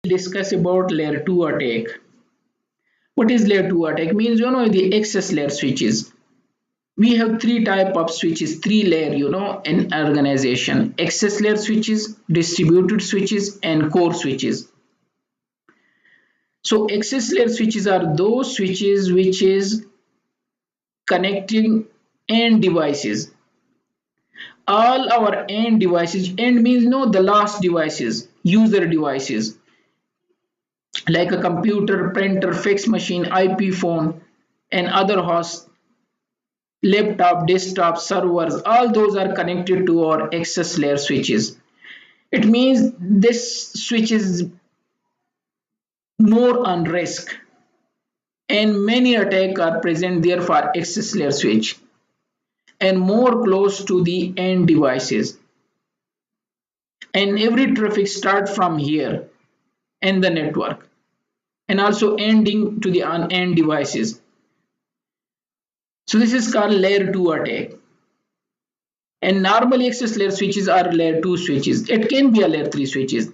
discuss about layer 2 attack. What is layer 2 attack? Means the access layer switches. We have three type of switches, three layer in organization: access layer switches, distributed switches, and core switches. So access layer switches are those switches which is connecting end devices. All our end devices, end means the last devices, user devices, like a computer, printer, fax machine, IP phone, and other hosts, laptop, desktop, servers, all those are connected to our access layer switches. It means this switch is more on risk, and many attacks are present there for access layer switch and more close to the end devices. And every traffic start from here in the network and also ending to the end devices. So this is called layer 2 attack. And normally access layer switches are layer 2 switches. It can be a layer 3 switches,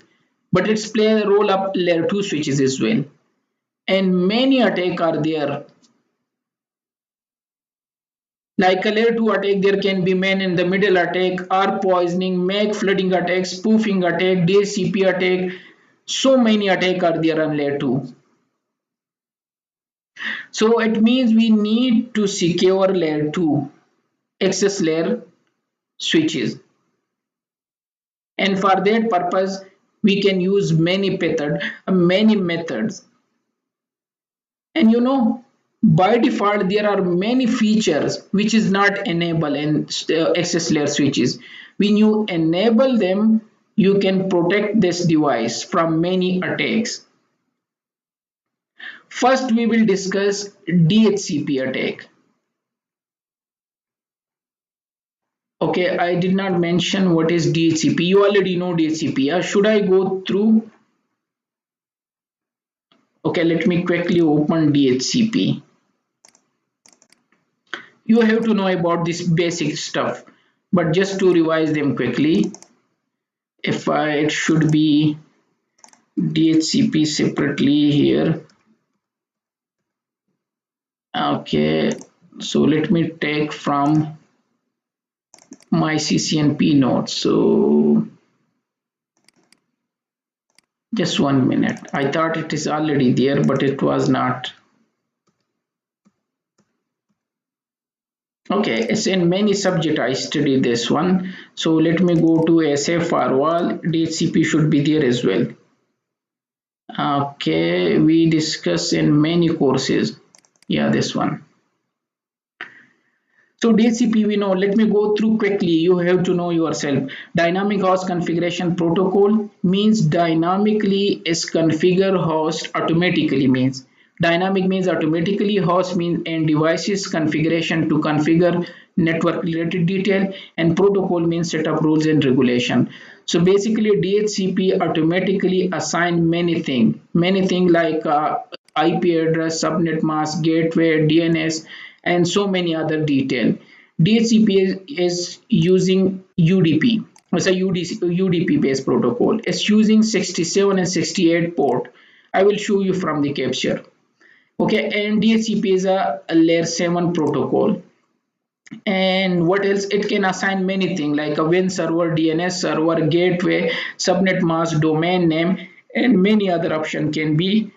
but it's play a role of layer 2 switches as well. And many attacks are there. Like a layer 2 attack, there can be man in the middle attack, ARP poisoning, MAC flooding attack, spoofing attack, DHCP attack. So many attacks are there on layer 2. So it means we need to secure layer 2 access layer switches. And for that purpose, we can use many methods. And by default, there are many features which is not enabled in access layer switches. When you enable them, you can protect this device from many attacks. First, we will discuss DHCP attack. Okay, I did not mention what is DHCP. You already know DHCP. Should I go through? Okay, let me quickly open DHCP. You have to know about this basic stuff, but just to revise them quickly, it should be DHCP separately here. Okay, so let me take from my CCNP notes. So just 1 minute. I thought it is already there, but it was not. Okay, it's in many subject I studied this one. So let me go to SA firewall. DHCP should be there as well. Okay, we discuss in many courses. Yeah, this one. So DHCP we know. Let me go through quickly. You have to know yourself. Dynamic host configuration protocol means dynamically is configure host automatically means. Dynamic means automatically, host means end devices, configuration to configure network related detail, and protocol means set up rules and regulation. So basically DHCP automatically assign many things like IP address, subnet mask, gateway, DNS, and so many other detail. DHCP is using UDP. It's a UDP based protocol. It's using 67 and 68 port. I will show you from the capture. Okay, and DHCP is a layer 7 protocol. And what else? It can assign many things like a WAN server, DNS server, gateway, subnet mask, domain name, and many other options can be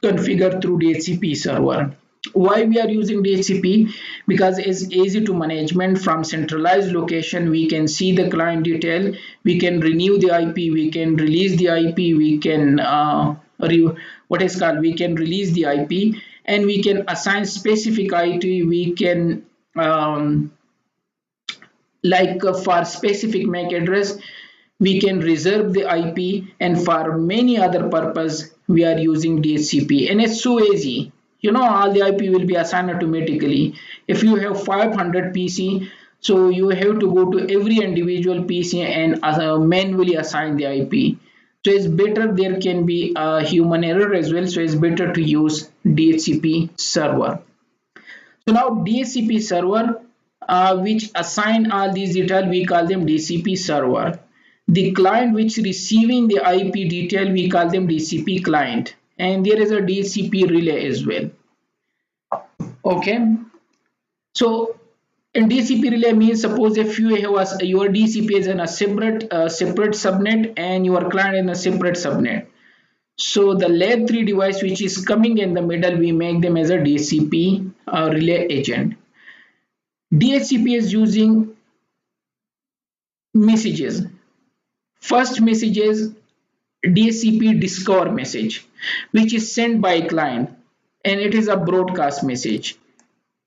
configured through DHCP server. Why we are using DHCP? Because it's easy to management from centralized location. We can see the client detail, we can renew the IP, we can release the IP, we can we can release the IP, and we can assign specific IP. We can for specific MAC address, we can reserve the IP, and for many other purpose we are using DHCP, and it's so easy. All the IP will be assigned automatically. If you have 500 PC, so you have to go to every individual PC and manually assign the IP. So it's better, there can be a human error as well, so it's better to use DHCP server. So now DHCP server which assign all these details, we call them DHCP server. The client which receiving the IP detail, we call them DHCP client, and there is a DHCP relay as well. Okay, so in DHCP relay means, suppose if you have your DHCP is in a separate subnet and your client in a separate subnet. So the layer 3 device which is coming in the middle, we make them as a DHCP relay agent. DHCP is using messages. First message is DHCP discover message, which is sent by client, and it is a broadcast message.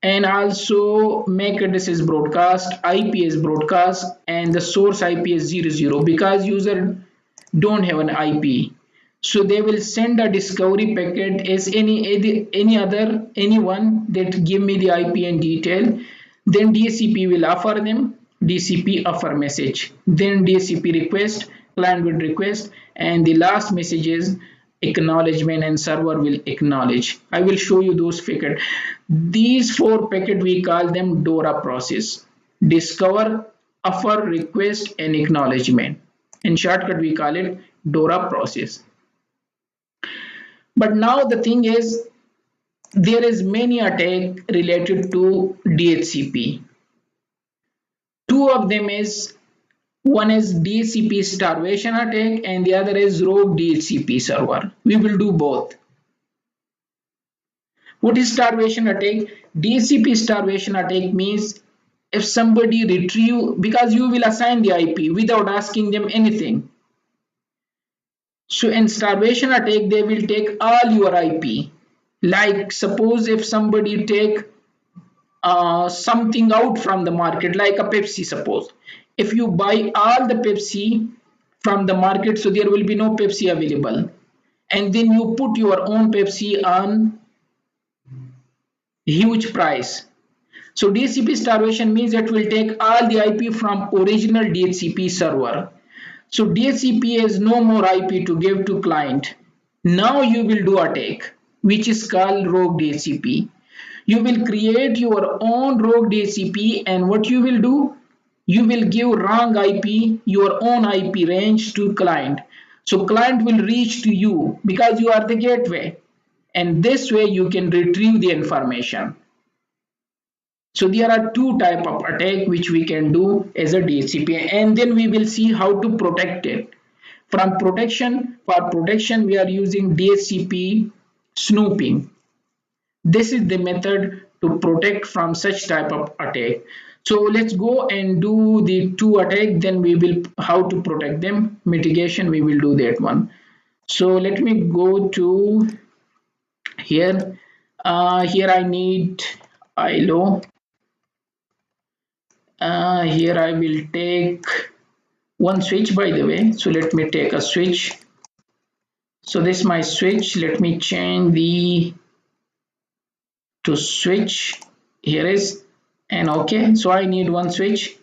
And also MAC address is broadcast, IP is broadcast, and the source IP is 00 because user don't have an IP. So they will send a discovery packet as anyone that give me the IP and detail. Then DHCP will offer them DHCP offer message. Then DHCP request, client will request, and the last message is acknowledgement and server will acknowledge. I will show you those packets. These 4 packets we call them DORA process: discover, offer, request, and acknowledgement. In shortcut we call it DORA process. But now the thing is, there is many attack related to DHCP. 2 of them is, one is DHCP starvation attack and the other is rogue DHCP server. We will do both. What is starvation attack? DHCP starvation attack means if somebody retrieve, because you will assign the IP without asking them anything. So in starvation attack, they will take all your IP. Like suppose if somebody take something out from the market, like a Pepsi, suppose. If you buy all the Pepsi from the market, so there will be no Pepsi available. And then you put your own Pepsi on huge price. So DHCP starvation means it will take all the IP from original DHCP server. So DHCP has no more IP to give to client. Now you will do attack, which is called rogue DHCP. You will create your own rogue DHCP, and what you will do? You will give wrong IP, your own IP range to client. So client will reach to you because you are the gateway. And this way you can retrieve the information. So there are 2 types of attack which we can do as a DHCP, and then we will see how to protect it. From protection, for protection we are using DHCP snooping. This is the method to protect from such type of attack. So let's go and do the 2 attack, then we will how to protect them. Mitigation, we will do that one. So let me go to here. Here I need ILO. Here I will take one switch, by the way. So let me take a switch. So this is my switch. Let me change the to switch. Here is, and okay. So I need one switch.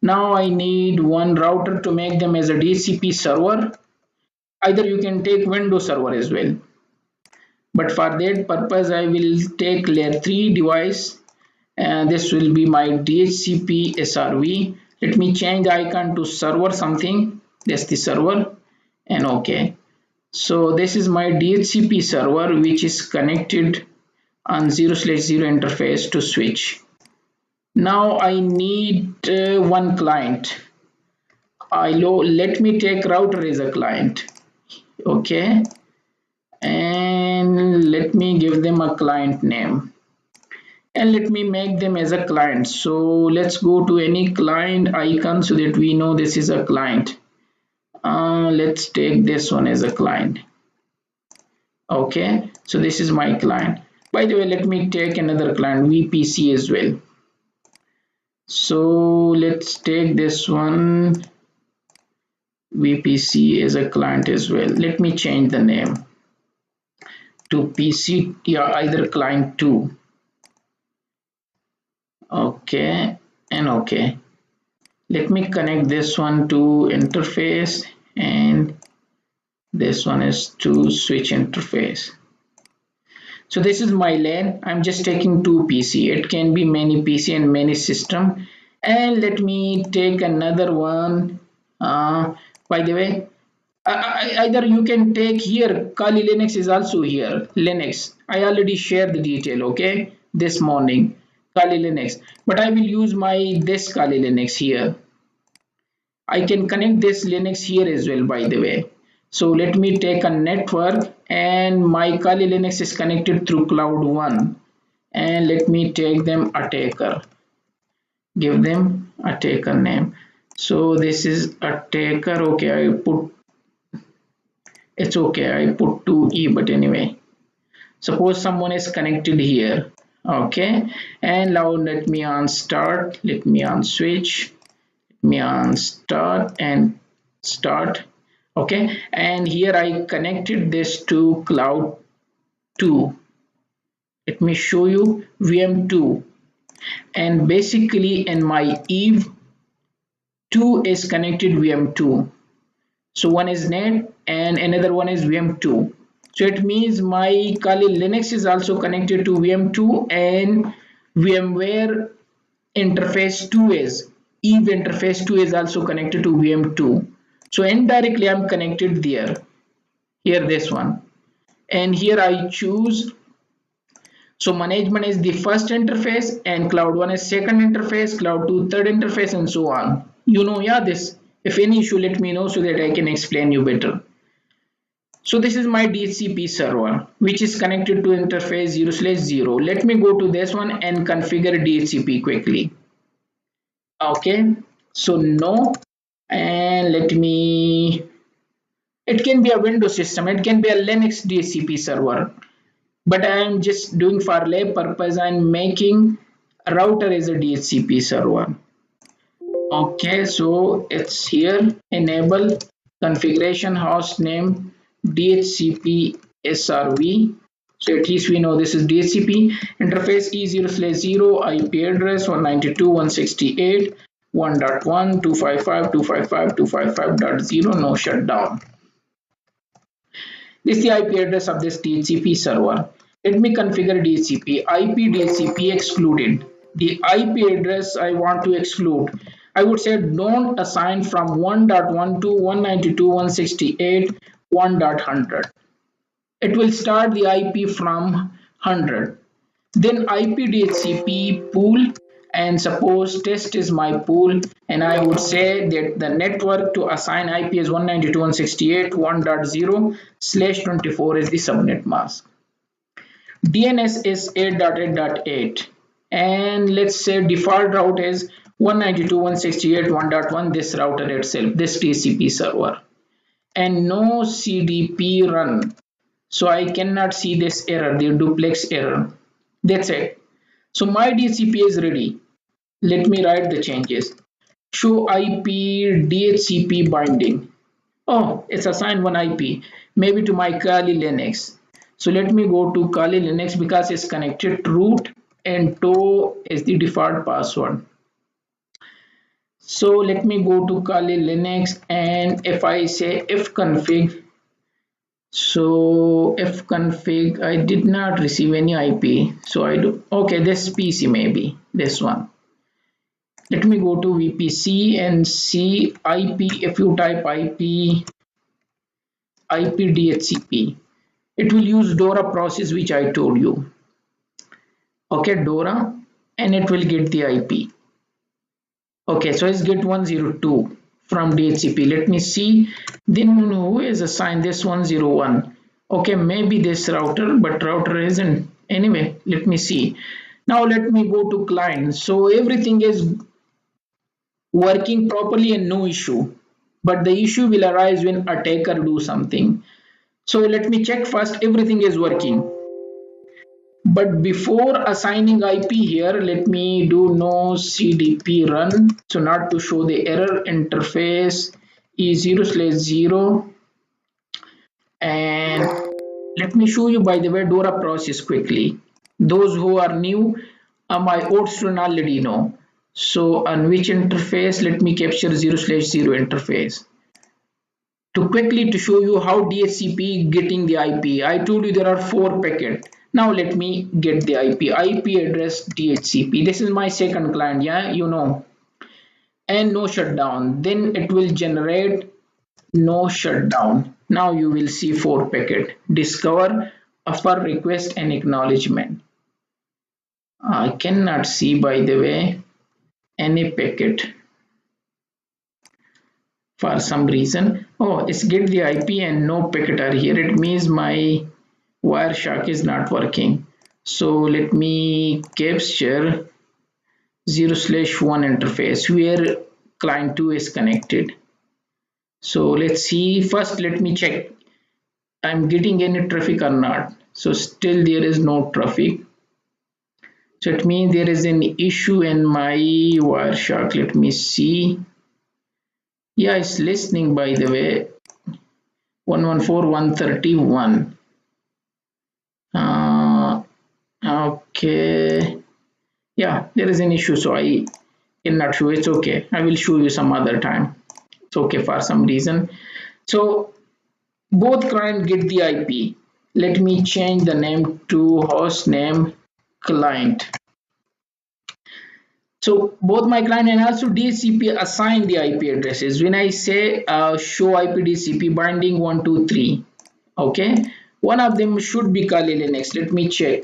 Now I need one router to make them as a DHCP server. Either you can take Windows server as well. But for that purpose, I will take layer 3 device. And this will be my DHCP SRV. Let me change the icon to server something. That's the server, and okay. So this is my DHCP server which is connected on 0/0 interface to switch. Now I need one client. Let me take router as a client. Okay, and let me give them a client name. And let me make them as a client. So let's go to any client icon so that we know this is a client. Let's take this one as a client. Okay, so this is my client. By the way, let me take another client, VPC as well. So let's take this one, VPC as a client as well. Let me change the name to PC, yeah, either client 2. Okay, and okay. Let me connect this one to interface, and this one is to switch interface. So this is my LAN. I'm just taking 2 PC. It can be many PC and many system. And let me take another one. By the way, either you can take here Kali Linux is also here. Linux. I already shared the detail. Okay, this morning Kali Linux. But I will use my this Kali Linux here. I can connect this Linux here as well. By the way, so let me take a network and my Kali Linux is connected through Cloud One. And let me take them attacker. Give them attacker name. So this is attacker. Okay, I put it's okay. I put 2E, but anyway, suppose someone is connected here. Okay, and now let me on start. Let me on switch. Let me on start and start. Okay, and here I connected this to cloud 2. Let me show you VM2, and basically in my Eve 2 is connected VM2. So one is net and another one is VM2. So it means my Kali Linux is also connected to VM2 and VMware interface 2 is Eve interface 2 is also connected to VM2. So indirectly I'm connected there. Here this one. And here I choose. So management is the first interface and cloud 1 is second interface, cloud 2 third interface and so on. You know, yeah, this. If any issue, let me know so that I can explain you better. So this is my DHCP server, which is connected to interface 0/0. Let me go to this one and configure DHCP quickly. Okay, so no, and let me, it can be a Windows system, it can be a Linux DHCP server, but I am just doing for lab purpose. I'm making a router as a DHCP server. Okay, so it's here, enable configuration host name DHCP SRV. So at least we know this is DHCP. Interface E0/0, IP address 192.168.1.1, 255.255.255.0, no shutdown. This is the IP address of this DHCP server. Let me configure DHCP. IP DHCP excluded. The IP address I want to exclude. I would say don't assign from 1.1 to 192.168.1.100. It will start the IP from 100. Then IP DHCP pool, and suppose test is my pool, and I would say that the network to assign IP is 192.168.1.0/24 is the subnet mask. DNS is 8.8.8, and let's say default route is 192.168.1.1, this router itself, this TCP server, and no CDP run. So I cannot see this error, the duplex error. That's it. So my DHCP is ready. Let me write the changes. Show IP DHCP binding. Oh, it's assigned one IP, maybe to my Kali Linux. So let me go to Kali Linux because it's connected to root and to is the default password. So let me go to Kali Linux, and if I say ifconfig, so ifconfig, I did not receive any IP. So I do, okay, this PC maybe, this one. Let me go to VPC and see IP. If you type IP DHCP, it will use DORA process which I told you. Okay, DORA, and it will get the IP. Okay, so it's get 102 from DHCP. Let me see. Then who is assigned this 101? Okay, maybe this router, but router isn't. Anyway, let me see. Now let me go to client. So everything is working properly and no issue. But the issue will arise when attacker do something. So let me check first everything is working. But before assigning IP here, let me do no CDP run. So not to show the error, interface E0/0. And let me show you, by the way, DORA process quickly. Those who are new, my old student already know. So on which interface, let me capture 0/0 interface. To quickly to show you how DHCP getting the IP. I told you there are 4 packets. Now let me get the IP address DHCP. This is my second client, yeah, you know. and no shutdown, then it will generate no shutdown. Now you will see 4 packet: discover, offer, request, and acknowledgement. I cannot see, by the way, any packet for some reason. Oh, it's get the IP and no packet are here. It means my Wireshark is not working. So let me capture 0/1 interface where client 2 is connected. So let's see. First, let me check I'm getting any traffic or not. So still there is no traffic. So it means there is an issue in my Wireshark. Let me see. Yeah, it's listening, by the way. 114.131. Okay. Yeah, there is an issue, so I cannot show. It's okay. I will show you some other time. It's okay for some reason. So both client get the IP. Let me change the name to host name client. So both my client and also DHCP assign the IP addresses. When I say show IP DHCP binding 123, okay, one of them should be Kali Linux. Let me check.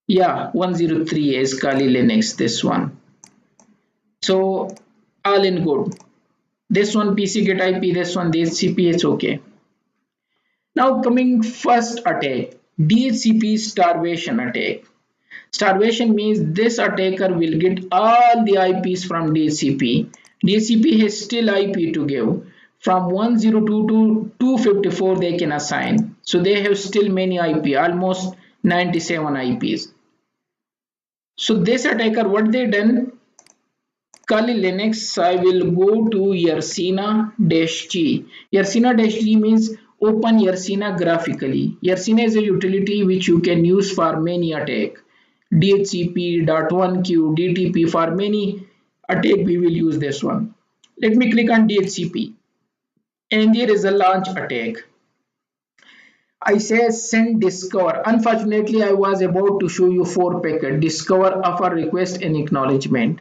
Yeah, 103 is Kali Linux, this one. So all in good. This one PC get IP, this one DHCP, it's okay. Now coming first attack, DHCP starvation attack. Starvation means this attacker will get all the IPs from DHCP. DHCP has still IP to give. From 102 to 254 they can assign. So they have still many IP, almost 97 IPs. So this attacker, what they done? Kali Linux, I will go to Yersina-G. Yersina-G means open Yersina graphically. Yersina is a utility which you can use for many attack. DHCP, .1Q, DTP, for many attack we will use this one. Let me click on DHCP and there is a launch attack. I say send discover. Unfortunately, I was about to show you 4 packet: discover, offer, request, and acknowledgement.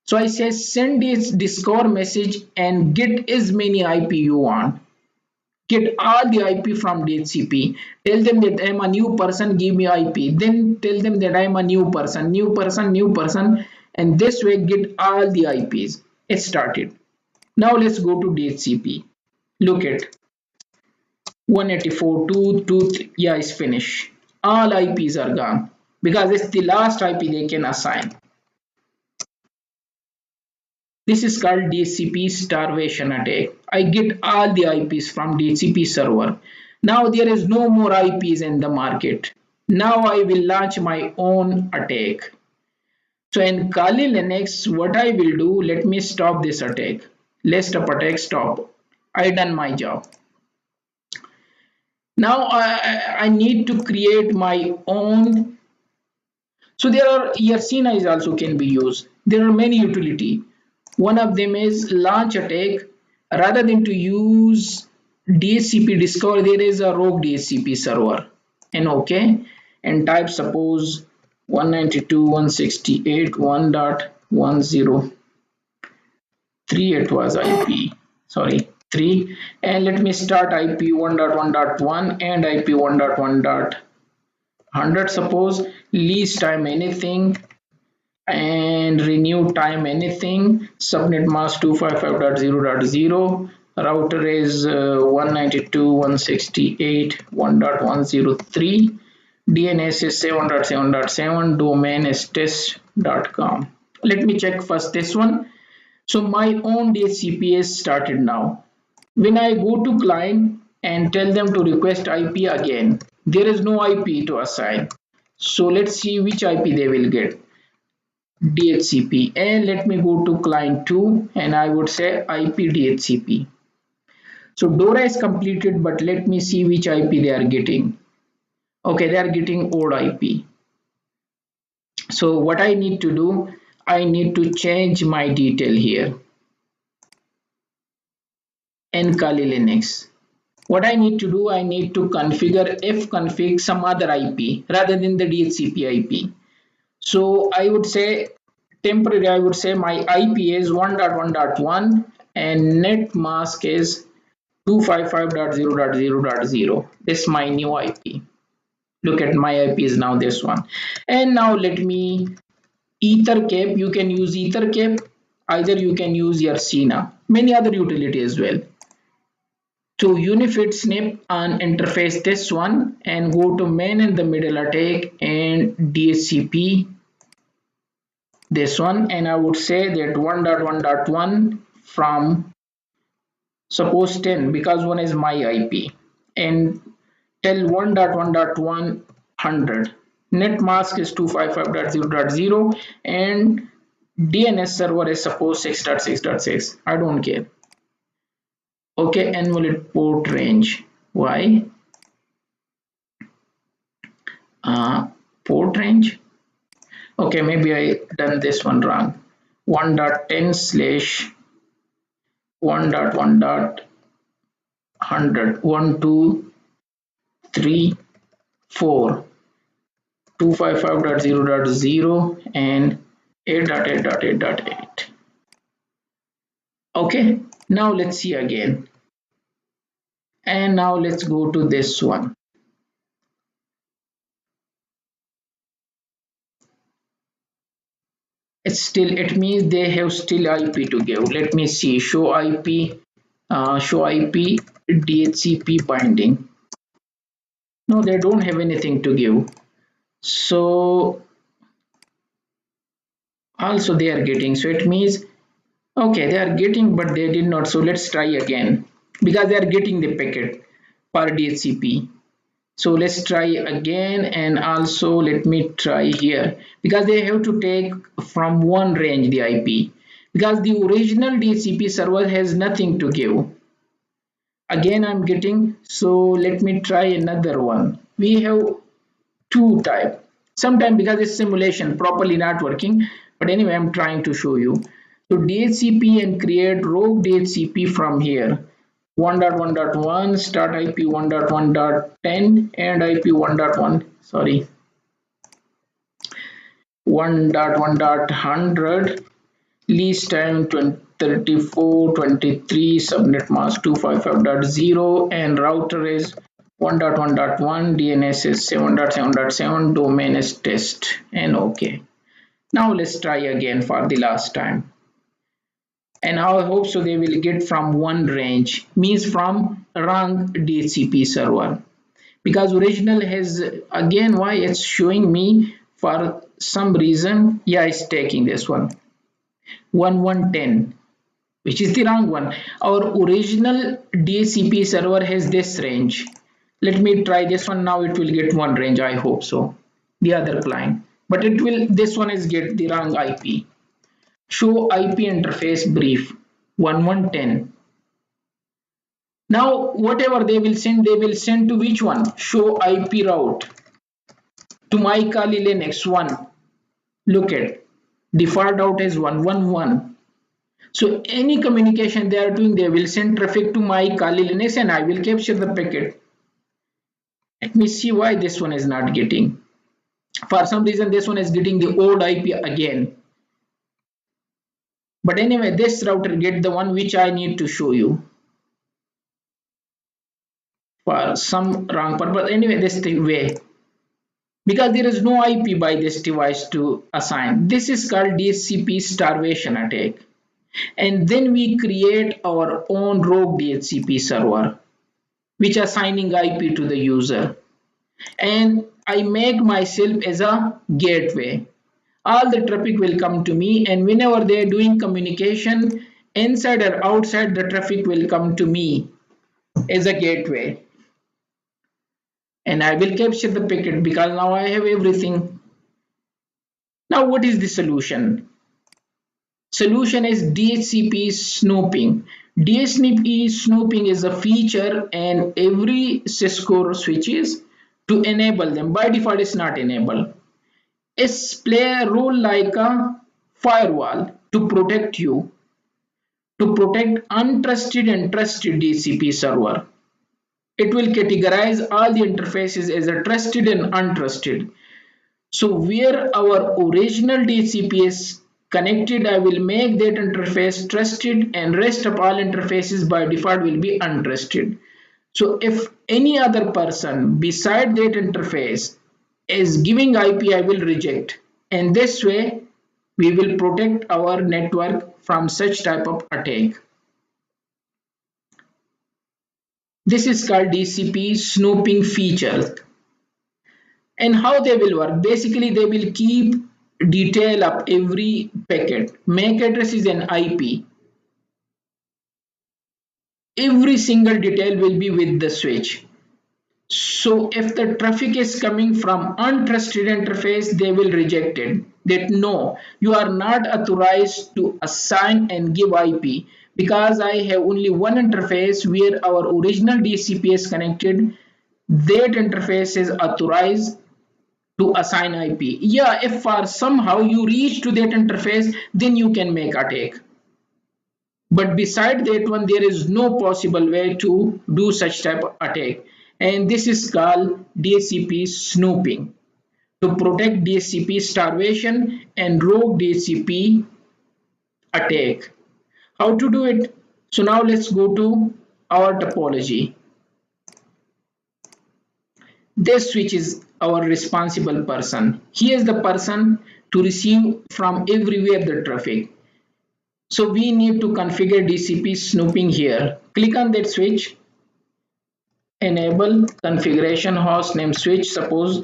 So I say send this discover message and get as many IP you want. Get all the IP from DHCP. Tell them that I am a new person, give me IP. Then tell them that I am a new person, new person, new person. And this way get all the IPs. It started. Now let's go to DHCP. Look at 184, 223. Yeah, it's finished. All IPs are gone because it's the last IP they can assign. This is called DHCP starvation attack. I get all the IPs from DHCP server. Now there is no more IPs in the market. Now I will launch my own attack. So in Kali Linux, what I will do, let me stop this attack. List of attack, stop. I done my job. Now I need to create my own. So there are Yersina is also can be used. There are many utility. One of them is launch attack. Rather than to use DHCP discover, there is a rogue DHCP server. And okay, and type suppose 192.168.1.103. It was IP. Sorry, 3. And let me start IP 1.1.1 and IP 1.1.100. Suppose least time anything and renew time anything. Subnet mask 255.0.0. Router is 192.168.1.103. DNS is 7.7.7. Domain is test.com. Let me check first this one. So my own DHCP is started now. When I go to client and tell them to request IP again, there is no IP to assign. So let's see which IP they will get. DHCP, and let me go to client 2 and I would say IP DHCP. So DORA is completed, but let me see which IP they are getting. Okay, they are getting old IP. So what I need to do, I need to change my detail here in Kali Linux. What I need to do, I need to configure fconfig some other IP rather than the DHCP IP. So I would say temporary, I would say my IP is 1.1.1 and net mask is 255.0.0.0. This is my new IP. Look at my IP is now this one. And now let me EtherCap. You can use EtherCap. Either you can use your Sina. Many other utility as well. To Unifit snip and interface this one and go to man in the middle attack and DHCP this one, and I would say that 1.1.1 from suppose 10 because one is my IP, and tell 1.1.1 100 net mask is 255.0.0 and DNS server is suppose 6.6.6. I don't care. Okay, and will it port range? Why? Port range. Okay, maybe I done this one wrong. 1.10 slash 1.1.100 1 2 3 4 255.0.0 and 8.8.8.8. Okay, now let's see again. And now let's go to this one. It's still, it means they have still IP to give. Let me see. Show IP DHCP binding. No, they don't have anything to give. So also they are getting. So it means okay, they are getting, but they did not. So let's try again because they are getting the packet per DHCP. So let's try again, and also let me try here because they have to take from one range the IP because the original DHCP server has nothing to give. Again I'm getting, so let me try another one. We have two type. Sometimes because it's simulation properly not working, but anyway I'm trying to show you. So DHCP and create rogue DHCP from here. 1.1.1 start IP 1.1.10 and IP 1.1 sorry 1.1.100 lease time 3423 subnet mask 255.0 and router is 1.1.1 DNS is 7.7.7 domain is test and okay. Now let's try again for the last time. And I hope so they will get from one range, means from wrong DHCP server, because original has again why it's showing me for some reason. Yeah, it's taking this one 1110, which is the wrong one. Our original DHCP server has this range. Let me try this one. Now it will get one range, I hope so, the other client, but it will, this one is get the wrong IP. Show IP interface brief 1110. Now whatever they will send to which one? Show IP route to my Kali Linux 1. Look at default route is 111. So any communication they are doing, they will send traffic to my Kali Linux and I will capture the packet. Let me see why this one is not getting. For some reason this one is getting the old IP again. But anyway, this router get the one which I need to show you for some wrong purpose. Anyway, this way, because there is no IP by this device to assign. This is called DHCP starvation attack. And then we create our own rogue DHCP server, which assigning IP to the user. And I make myself as a gateway. All the traffic will come to me, and whenever they are doing communication inside or outside, the traffic will come to me as a gateway, and I will capture the packet because now I have everything. Now what is the solution? Solution is DHCP snooping. DHCP snooping is a feature and every Cisco switches to enable them. By default it's not enabled. It's play a role like a firewall to protect you, to protect untrusted and trusted DHCP server. It will categorize all the interfaces as a trusted and untrusted. So where our original DHCP is connected, I will make that interface trusted, and rest of all interfaces by default will be untrusted. So if any other person beside that interface is giving IP, I will reject. And this way, we will protect our network from such type of attack. This is called DHCP snooping feature. And how they will work? Basically, they will keep detail of every packet. MAC address is an IP. Every single detail will be with the switch. So if the traffic is coming from untrusted interface, they will reject it. That no, you are not authorized to assign and give IP, because I have only one interface where our original DHCP is connected. That interface is authorized to assign IP. Yeah, if for somehow you reach to that interface, then you can make attack. But beside that one, there is no possible way to do such type of attack. And this is called DHCP snooping, to protect DHCP starvation and rogue DHCP attack. How to do it? So now let's go to our topology. This switch is our responsible person. He is the person to receive from everywhere the traffic. So we need to configure DHCP snooping here. Click on that switch. Enable configuration host name switch. Suppose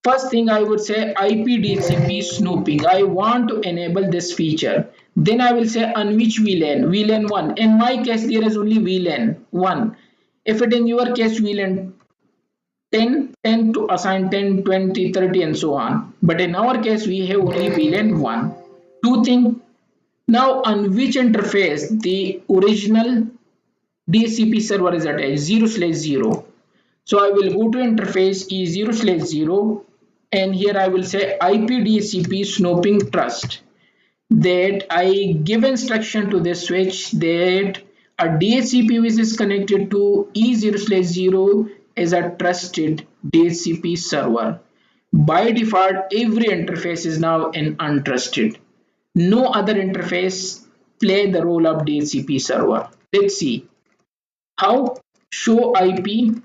first thing I would say IP DHCP snooping. I want to enable this feature. Then I will say on which VLAN? VLAN 1. In my case, there is only VLAN 1. If it in your case VLAN 10 to assign 10, 20, 30 and so on. But in our case, we have only VLAN 1. Two things. Now on which interface the original DHCP server is attached? 0/0. So I will go to interface E0/0 and here I will say IP DHCP snooping trust. That I give instruction to this switch that a DHCP which is connected to E0/0 is a trusted DHCP server. By default, every interface is now an untrusted. No other interface play the role of DHCP server. Let's see how. Show IP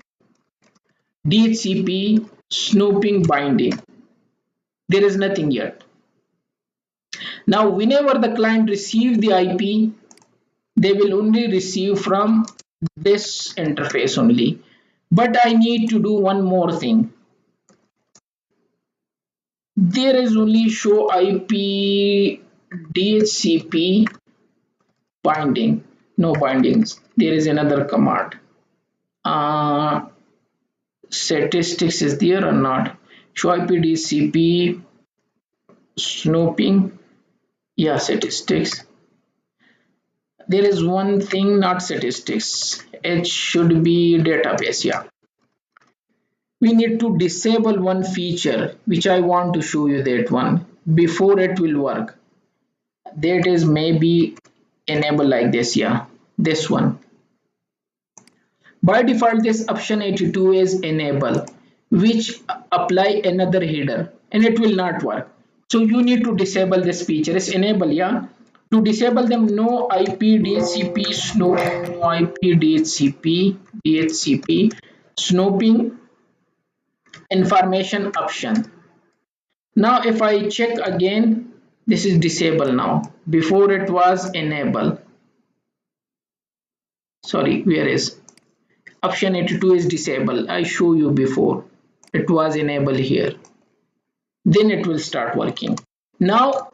DHCP snooping binding. There is nothing yet. Now whenever the client receives the IP, they will only receive from this interface only. But I need to do one more thing. There is only show IP DHCP binding. No bindings. There is another command. Statistics is there or not? Show IP DHCP snooping. Yeah, statistics. There is one thing, not statistics. It should be database. Yeah. We need to disable one feature which I want to show you, that one before it will work. That is maybe enable like this. Yeah, this one. By default, this option 82 is enable, which apply another header and it will not work. So you need to disable this feature. It's enable. Yeah. To disable them, no IP DHCP snooping, no IP DHCP snooping information option. Now if I check again, this is disable now. Before it was enable. Sorry, where is option 82 is disable. I show you before it was enable here. Then it will start working. Now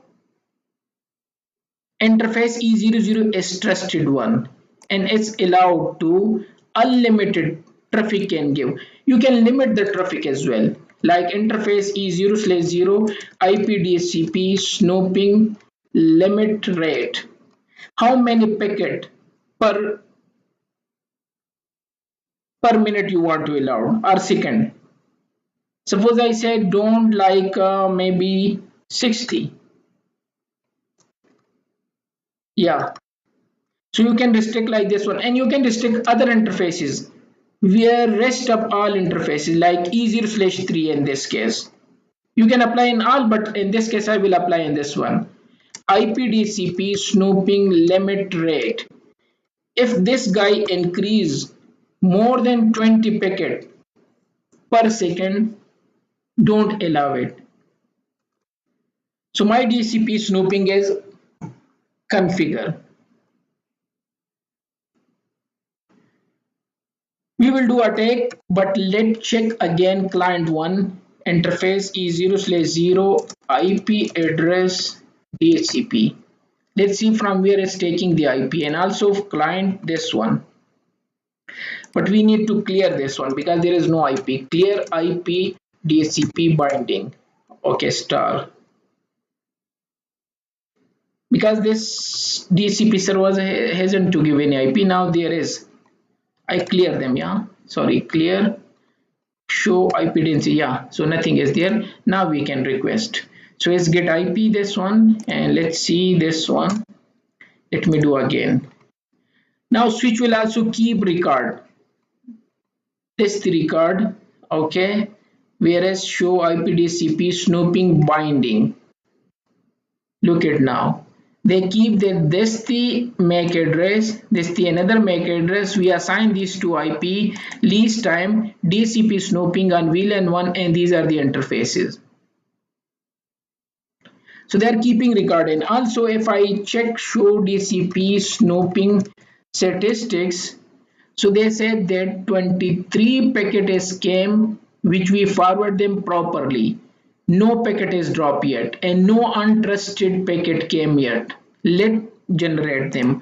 interface E00 is trusted one and it's allowed to unlimited traffic can give. You can limit the traffic as well, like interface E0/0 IP DHCP snooping limit rate. How many packet per minute you want to allow or second. Suppose I say don't like maybe 60. Yeah. So you can restrict like this one, and you can restrict other interfaces where rest of all interfaces like E0/3 in this case. You can apply in all, but in this case I will apply in this one. IPDCP snooping limit rate. If this guy increase more than 20 packet per second, don't allow it. So my DCP snooping is configure. We will do attack, but let's check again client 1 interface E0/0 IP address DHCP. Let's see from where it's taking the IP, and also client this one. But we need to clear this one because there is no IP. Clear IP DHCP binding. Okay, star. Because this DHCP server hasn't to give any IP. Now there is. I clear them, yeah. Sorry, clear. Show IP density, yeah. So nothing is there. Now we can request. So let's get IP this one, and let's see this one. Let me do again. Now switch will also keep record. This the record, okay. Whereas show IPDCP snooping binding. Look at now. They keep this the MAC address, this the another MAC address. We assign these to IP, least time, DCP snooping on VLAN 1, and these are the interfaces. So they are keeping record. And also if I check show DCP snooping statistics, so they said that 23 packets came, which we forward them properly. No packet is dropped yet, and no untrusted packet came yet. Let's generate them.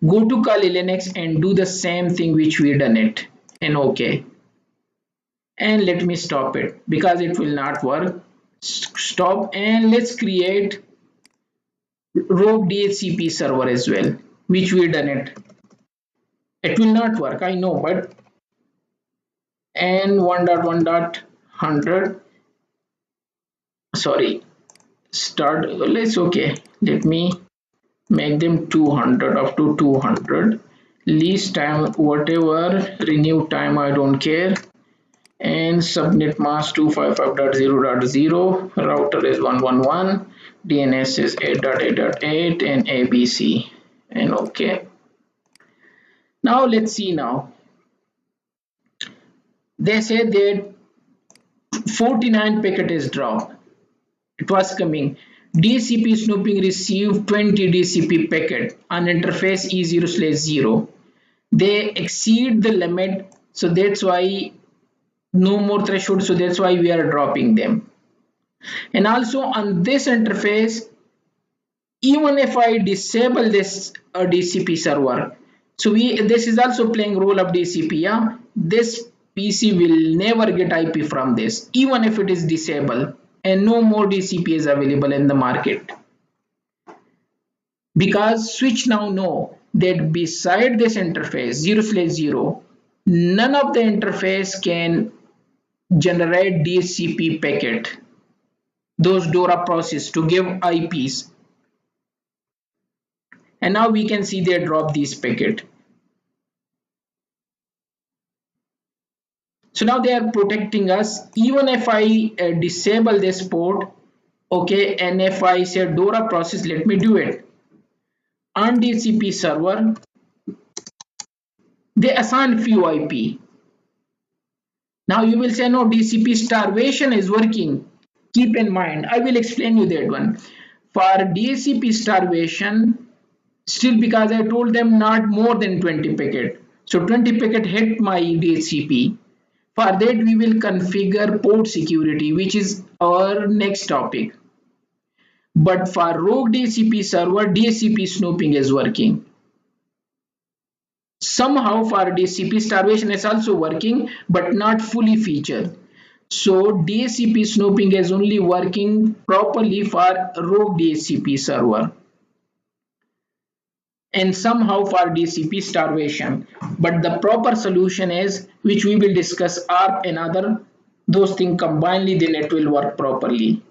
Go to Kali Linux and do the same thing which we done it, and OK. And let me stop it because it will not work. Stop, and let's create rogue DHCP server as well, which we done it. It will not work, I know, but and 1.1.100, sorry, start. Let's okay. Let me make them 200 up to 200. Least time, whatever, renew time, I don't care. And subnet mask 255.0.0, router is 111, DNS is 8.8.8, and ABC, and okay. Now let's see now. They said that 49 packet is dropped. It was coming. DCP snooping received 20 DCP packet on interface E0/0. They exceed the limit, so that's why no more threshold. So that's why we are dropping them. And also on this interface, even if I disable this DCP server, so this is also playing role of DCP, yeah. This PC will never get IP from this, even if it is disabled, and no more DCP is available in the market. Because switch now know that beside this interface 0/0, none of the interface can generate DHCP packet, those DORA process to give IPs. And now we can see they drop these packet. So now they are protecting us. Even if I disable this port, okay, and if I say DORA process, let me do it. On DHCP server, they assign few IP. Now you will say, no, DCP starvation is working. Keep in mind, I will explain you that one. For DHCP starvation, still because I told them not more than 20 packet. So 20 packet hit my DHCP. For that, we will configure port security, which is our next topic. But for rogue DHCP server, DHCP snooping is working. Somehow for DHCP starvation is also working, but not fully featured. So DHCP snooping is only working properly for rogue DHCP server, and somehow for DHCP starvation. But the proper solution is, which we will discuss, ARP and other, those things combinedly, then it will work properly.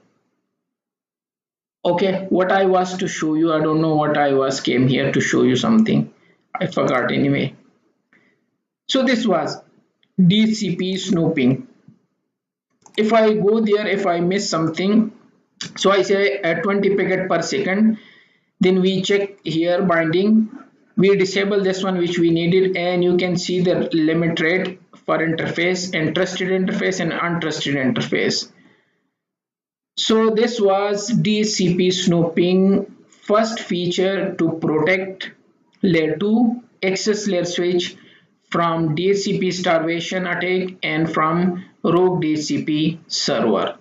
Okay, what I was to show you, I don't know what I was came here to show you something. I forgot anyway. So this was DHCP snooping. If I go there, if I miss something, so I say at 20 packet per second, Then we check here binding. We disable this one which we needed, and you can see the limit rate for interface and trusted interface and untrusted interface. So this was DHCP snooping first feature to protect layer 2 access layer switch from DHCP starvation attack and from rogue DHCP server.